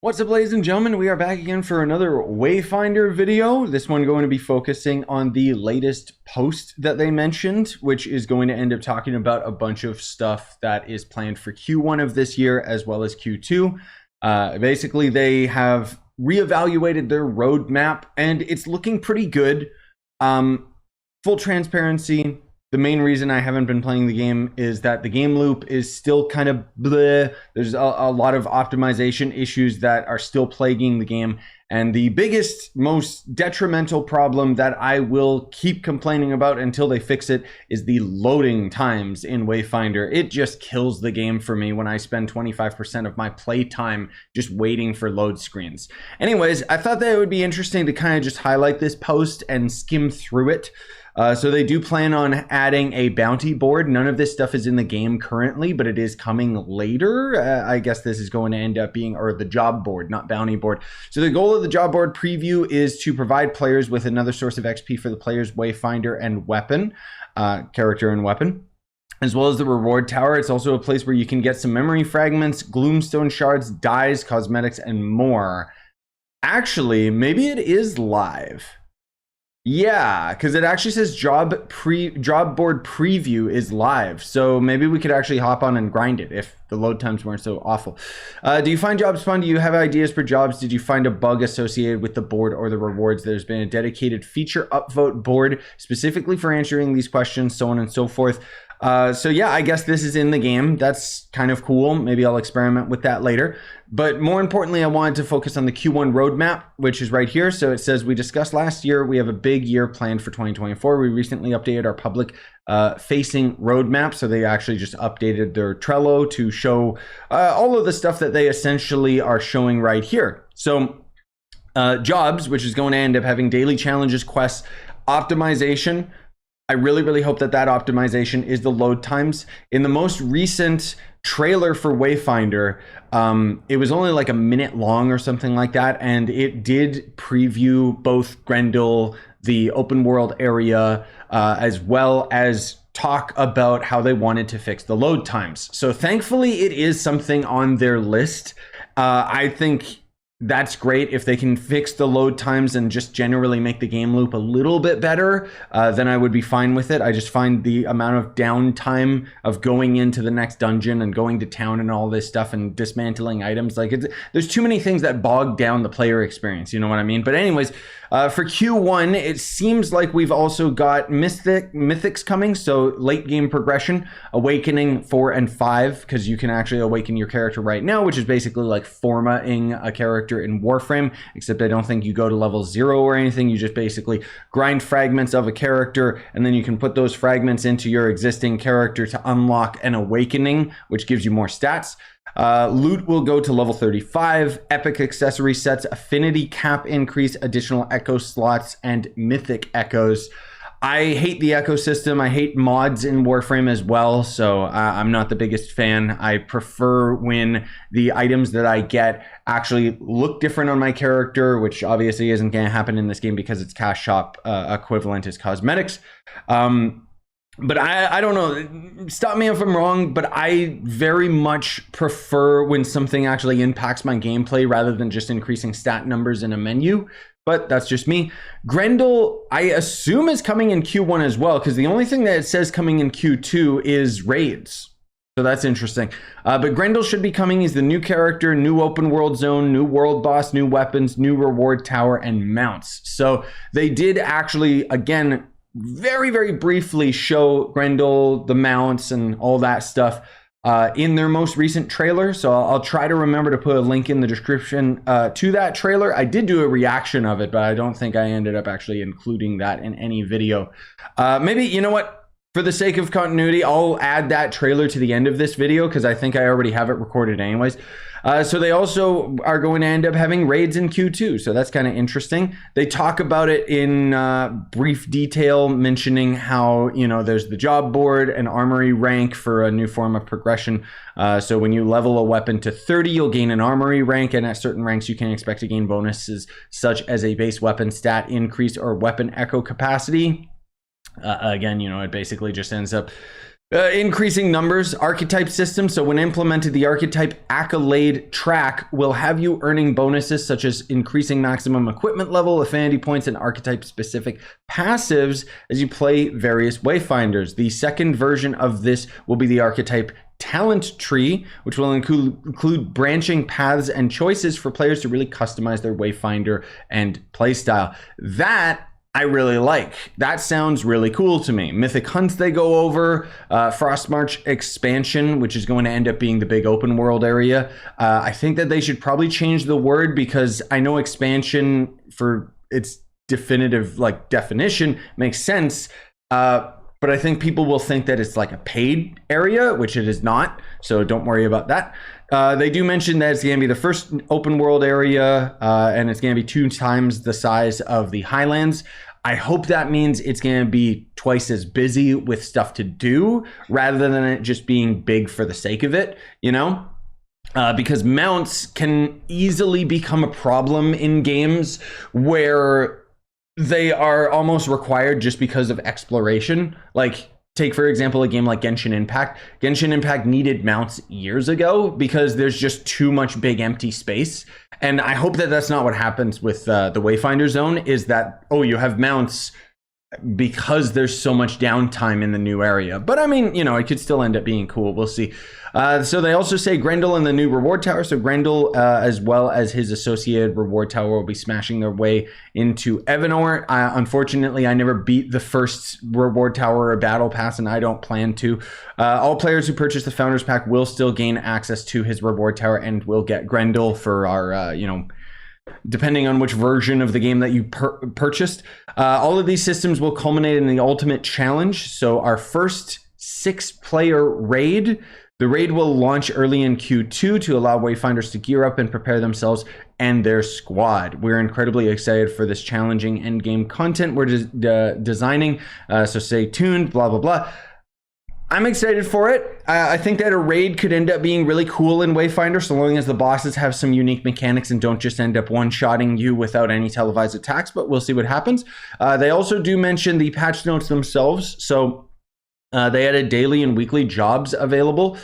What's up, ladies and gentlemen? We are back again for another Wayfinder video. This one going to be focusing on the latest post that they mentioned, which is going to end up talking about a bunch of stuff that is planned for Q1 of this year as well as Q2. Basically, they have reevaluated their roadmap and it's looking pretty good. Full transparency. The main reason I haven't been playing the game is that the game loop is still kind of bleh. There's a lot of optimization issues that are still plaguing the game. And the biggest, most detrimental problem that I will keep complaining about until they fix it is the loading times in Wayfinder. It just kills the game for me when I spend 25% of my play time just waiting for load screens. Anyways, I thought that it would be interesting to kind of just highlight this post and skim through it. So they do plan on adding a bounty board. None of this stuff is in the game currently, but it is coming later. I guess this is going to end up being, or the job board, not bounty board. So the goal of the job board preview is to provide players with another source of XP for the player's Wayfinder and weapon, character and weapon, as well as the reward tower. It's also a place where you can get some memory fragments, gloomstone shards, dyes, cosmetics, and more. Actually, maybe it is live. Yeah, because it actually says job board preview is live. So maybe we could actually hop on and grind it if the load times weren't so awful. Do you find jobs fun? Do you have ideas for jobs? Did you find a bug associated with the board or the rewards? There's been a dedicated feature upvote board specifically for answering these questions, so on and so forth. So yeah, I guess this is in the game. That's kind of cool. Maybe I'll experiment with that later. But more importantly, I wanted to focus on the Q1 roadmap, which is right here. So it says, we discussed last year, we have a big year planned for 2024. We recently updated our public facing roadmap. So they actually just updated their Trello to show all of the stuff that they essentially are showing right here. So jobs, which is going to end up having daily challenges, quests, optimization. I really hope that that optimization is the load times. In the most recent trailer for Wayfinder, it was only like a minute long or something like that, and it did preview both Grendel, the open world area, as well as talk about how they wanted to fix the load times. So thankfully it is something on their list. I think that's great. If they can fix the load times and just generally make the game loop a little bit better, then I would be fine with it. I just find the amount of downtime of going into the next dungeon and going to town and all this stuff and dismantling items, like there's too many things that bog down the player experience, you know what I mean? But anyways, for Q1, it seems like we've also got mythics coming, so late game progression, awakening 4 and 5, because you can actually awaken your character right now, which is basically like formatting a character in Warframe, except I don't think you go to level 0 or anything. You just basically grind fragments of a character, and then you can put those fragments into your existing character to unlock an awakening, which gives you more stats. Loot will go to level 35, epic accessory sets, affinity cap increase, additional echo slots, and mythic echoes. I hate the ecosystem. I hate mods in Warframe as well, so I'm not the biggest fan. I prefer when the items that I get actually look different on my character, which obviously isn't going to happen in this game because it's cash shop equivalent is cosmetics. But I don't know, stop me if I'm wrong, but I very much prefer when something actually impacts my gameplay rather than just increasing stat numbers in a menu. But that's just me. Grendel, I assume, is coming in Q1 as well, because the only thing that it says coming in Q2 is raids. So that's interesting. But Grendel should be coming. He's the new character, new open world zone, new world boss, new weapons, new reward tower, and mounts. So they did actually, again, very briefly show Grendel, the mounts, and all that stuff in their most recent trailer. So I'll try to remember to put a link in the description to that trailer. I did do a reaction of it, but I don't think I ended up actually including that in any video. Maybe, you know what? For the sake of continuity, I'll add that trailer to the end of this video because I think I already have it recorded anyways. So they also are going to end up having raids in Q2, so that's kind of interesting. They talk about it in brief detail, mentioning how, you know, there's the job board, an armory rank for a new form of progression. So when you level a weapon to 30, you'll gain an armory rank, and at certain ranks you can expect to gain bonuses such as a base weapon stat increase or weapon echo capacity. Again, you know, it basically just ends up Increasing numbers, archetype system. So when implemented, the archetype accolade track will have you earning bonuses such as increasing maximum equipment level, affinity points, and archetype specific passives as you play various Wayfinders. The second version of this will be the archetype talent tree, which will include branching paths and choices for players to really customize their Wayfinder and playstyle. That I really like. That sounds really cool to me. Mythic Hunts they go over, Frostmarch expansion, which is going to end up being the big open world area. I think that they should probably change the word because I know expansion for its definitive definition makes sense. But I think people will think that it's like a paid area, which it is not. So don't worry about that. They do mention that it's going to be the first open world area, and it's going to be 2 times the size of the Highlands. I hope that means it's going to be twice as busy with stuff to do rather than it just being big for the sake of it, you know? Because mounts can easily become a problem in games where they are almost required just because of exploration. Like, take, for example, a game like Genshin Impact. Genshin Impact needed mounts years ago because there's just too much big empty space. And I hope that that's not what happens with the Wayfinder Zone, is that, oh, you have mounts because there's so much downtime in the new area. But I mean, you know, it could still end up being cool. We'll see. So they also say Grendel and the new reward tower. So Grendel, as well as his associated reward tower, will be smashing their way into Evenor. Unfortunately, I never beat the first reward tower or battle pass, and I don't plan to. All players who purchase the Founders Pack will still gain access to his reward tower and will get Grendel for our, you know, depending on which version of the game that you purchased. All of these systems will culminate in the ultimate challenge. So our first 6-player raid. The raid will launch early in Q2 to allow Wayfinders to gear up and prepare themselves and their squad. We're incredibly excited for this challenging endgame content we're designing. So stay tuned, blah, blah, blah. I'm excited for it. I think that a raid could end up being really cool in Wayfinder so long as the bosses have some unique mechanics and don't just end up one-shotting you without any televised attacks, but we'll see what happens. They also do mention the patch notes themselves. So they added daily and weekly jobs available,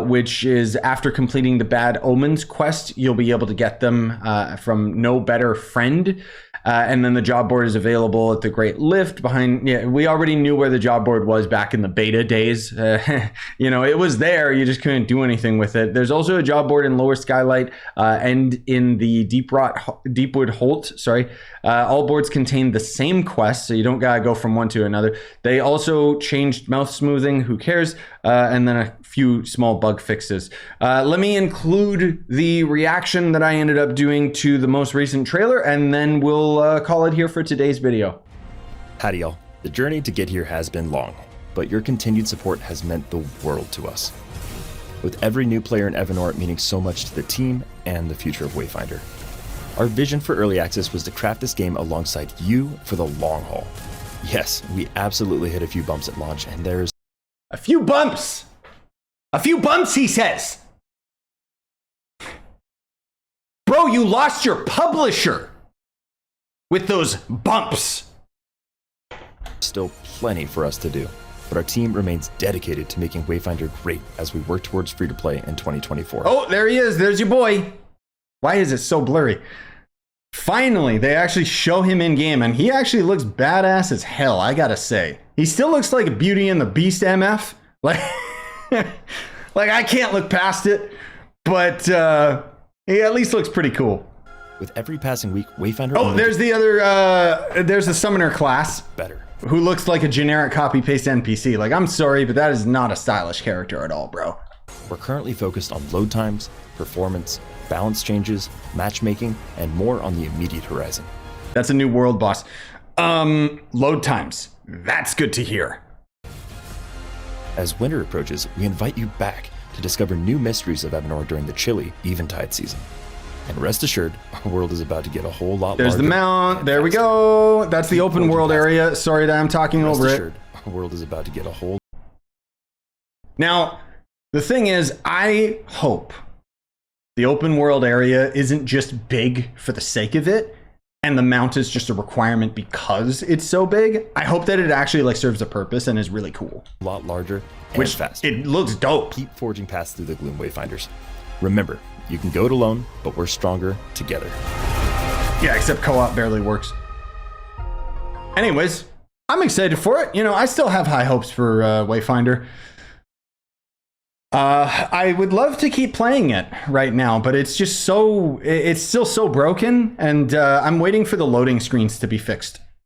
which is after completing the Bad Omens quest, you'll be able to get them from No Better Friend. And then the job board is available at the Great Lift behind. Yeah, we already knew where the job board was back in the beta days. You know, it was there. You just couldn't do anything with it. There's also a job board in Lower Skylight and in the Deepwood Holt. Sorry, all boards contain the same quest, so you don't gotta go from one to another. They also changed mouth smoothing. Who cares? And then a few small bug fixes. Let me include the reaction that I ended up doing to the most recent trailer, and then we'll call it here for today's video. Howdy y'all. The journey to get here has been long, but your continued support has meant the world to us. With every new player in Evenor meaning so much to the team and the future of Wayfinder. Our vision for early access was to craft this game alongside you for the long haul. Yes, we absolutely hit a few bumps at launch, and there's a few bumps! A few bumps, he says! Bro, you lost your publisher with those bumps. Still plenty for us to do, but our team remains dedicated to making Wayfinder great as we work towards free-to-play in 2024. Oh, there he is. There's your boy. Why is it so blurry? Finally, they actually show him in game, and he actually looks badass as hell, I gotta say. He still looks like a Beauty and the Beast MF. Like, like I can't look past it, but he at least looks pretty cool. With every passing week, Wayfinder... Oh, there's the other, there's the Summoner class. Better. Who looks like a generic copy-paste NPC. Like, I'm sorry, but that is not a stylish character at all, bro. We're currently focused on load times, performance, balance changes, matchmaking, and more on the immediate horizon. That's a new world boss. Load times. That's good to hear. As winter approaches, we invite you back to discover new mysteries of Evenor during the chilly Eventide season. And rest assured, our world is about to get a whole lot larger. There's the mount. There we go. That's the open world area. Sorry that I'm talking over it. Our world is about to get a whole... Now, the thing is, I hope the open world area isn't just big for the sake of it, and the mount is just a requirement because it's so big. I hope that it actually like serves a purpose and is really cool. A lot larger and Which faster. it looks dope. Keep forging paths through the Gloom Wayfinders. Remember, you can go it alone, but we're stronger together. Yeah, except co-op barely works. Anyways, I'm excited for it. You know, I still have high hopes for Wayfinder. I would love to keep playing it right now, but it's just so, it's still so broken, and I'm waiting for the loading screens to be fixed.